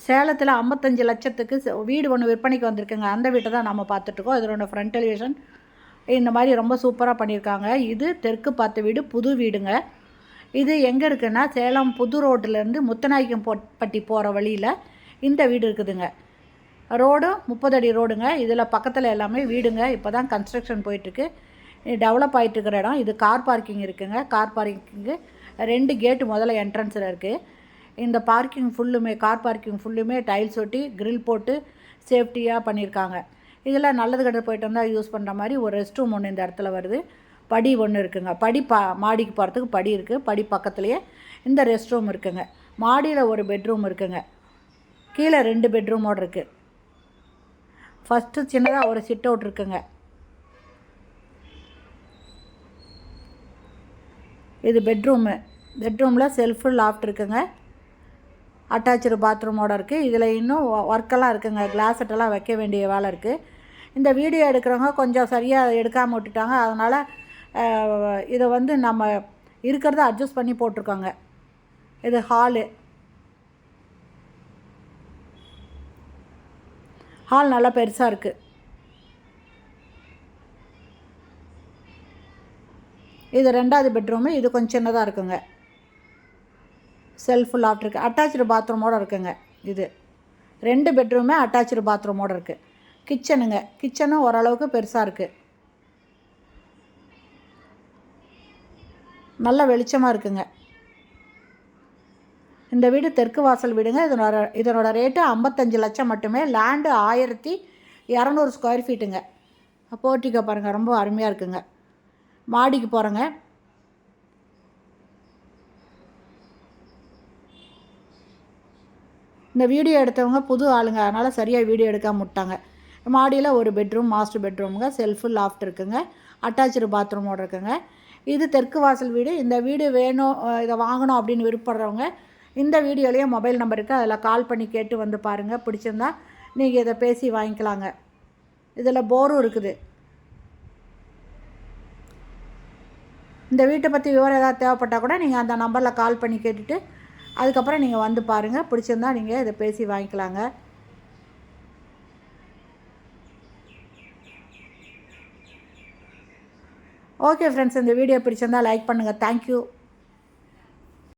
சேலத்தில் 55 லட்சத்துக்கு வீடு ஒன்று விற்பனைக்கு வந்திருக்குங்க. அந்த வீட்டை தான் நம்ம பார்த்துட்ருக்கோம். இதனோட ஃப்ரண்ட் எலிவேஷன் இந்த மாதிரி ரொம்ப சூப்பராக பண்ணியிருக்காங்க. இது தெற்கு பார்த்த வீடு, புது வீடுங்க. இது எங்கே இருக்குன்னா சேலம் புது ரோட்டிலேருந்து முத்துநாயக்கம் பட்டி போகிற வழியில் இந்த வீடு இருக்குதுங்க. ரோடும் 30 அடி ரோடுங்க. இதில் பக்கத்தில் எல்லாமே வீடுங்க. இப்போ தான் கன்ஸ்ட்ரக்ஷன் போயிட்டுருக்கு, டெவலப் ஆகிட்டு இருக்கிற இடம். இது கார் பார்க்கிங் இருக்குதுங்க. கார் பார்க்கிங்கு 2 கேட்டு முதல்ல என்ட்ரன்ஸில் இருக்குது. இந்த பார்க்கிங் ஃபுல்லுமே கார் பார்க்கிங் ஃபுல்லுமே டைல்ஸ் ஒட்டி கிரில் போட்டு சேஃப்டியாக பண்ணியிருக்காங்க. இதில் நல்லது கெட்டது போய்ட்டு வந்தால் யூஸ் பண்ணுற மாதிரி ஒரு ரெஸ்ட் ரூம் ஒன்று இந்த இடத்துல வருது. படி ஒன்று இருக்குங்க. படி மாடிக்கு போகிறதுக்கு படி இருக்குது. படி பக்கத்துலேயே இந்த ரெஸ்ட் ரூம் இருக்குங்க. மாடியில் ஒரு பெட்ரூம் இருக்குங்க. கீழே 2 பெட்ரூமோடு இருக்குது. ஃபஸ்ட்டு சின்னதாக ஒரு சிட் அவுட் இருக்குங்க. இது பெட்ரூமில் செல்ஃபு லாஃப்ட் இருக்குங்க. அட்டாச்சு பாத்ரூமோடு இருக்குது. இதில் இன்னும் ஒர்க்கெல்லாம் இருக்குங்க. கிளாஸ் செட்டெல்லாம் வைக்க வேண்டிய வேலை இருக்குது. இந்த வீடியோ எடுக்கிறவங்க கொஞ்சம் சரியாக எடுக்காமல் விட்டுட்டாங்க. அதனால் இதை வந்து நம்ம இருக்கிறத அட்ஜஸ்ட் பண்ணி போட்டிருக்கோங்க. இது ஹால் நல்லா பெருசாக இருக்குது. இது 2வது பெட்ரூமு. இது கொஞ்சம் சின்னதாக இருக்குங்க. செல்ஃபு லாஃப்ட் இருக்குது. அட்டாச்சு பாத்ரூமோடு இருக்குங்க. இது 2 பெட்ரூமே அட்டாச்சு பாத்ரூமோடு இருக்குது. கிச்சனுங்க. கிச்சனும் ஓரளவுக்கு பெருசாக இருக்குது. நல்ல வெளிச்சமாக இருக்குங்க. இந்த வீடு தெற்கு வாசல் வீடுங்க. இதனோட ரேட்டு 55 லட்சம் மட்டுமே. Land 1200 square ஃபீட்டுங்க. போர்ட்டிக்கோ பாருங்கள், ரொம்ப அருமையாக இருக்குங்க. மாடிக்கு போகிறேங்க. இந்த வீடியோ எடுத்தவங்க புது ஆளுங்க, அதனால் சரியாக வீடியோ எடுக்காம விட்டாங்க. மாடியில் ஒரு பெட்ரூம், மாஸ்டர் பெட்ரூமுங்க. செல்ஃபு லாஃப்ட் இருக்குங்க. அட்டாச்சு பாத்ரூமோடு இருக்குங்க. இது தெற்கு வாசல் வீடு. இந்த வீடு வேணும், இதை வாங்கணும் அப்படின்னு விருப்பப்படுறவங்க இந்த வீடியோலேயே மொபைல் நம்பர் இருக்குது, அதில் கால் பண்ணி கேட்டு வந்து பாருங்கள். பிடிச்சிருந்தா நீங்கள் இதை பேசி வாங்கிக்கலாங்க. இதில் போரும் இருக்குது. இந்த வீட்டை பற்றி விவரம் ஏதாவது தேவைப்பட்டால் கூட நீங்கள் அந்த நம்பரில் கால் பண்ணி கேட்டுட்டு அதுக்கப்புறம் நீங்கள் வந்து பாருங்கள். பிடிச்சிருந்தா நீங்கள் இதை பேசி வாங்கிக்கலாங்க. ஓகே ஃப்ரெண்ட்ஸ், இந்த வீடியோ பிடிச்சிருந்தால் லைக் பண்ணுங்கள். தேங்க்யூ.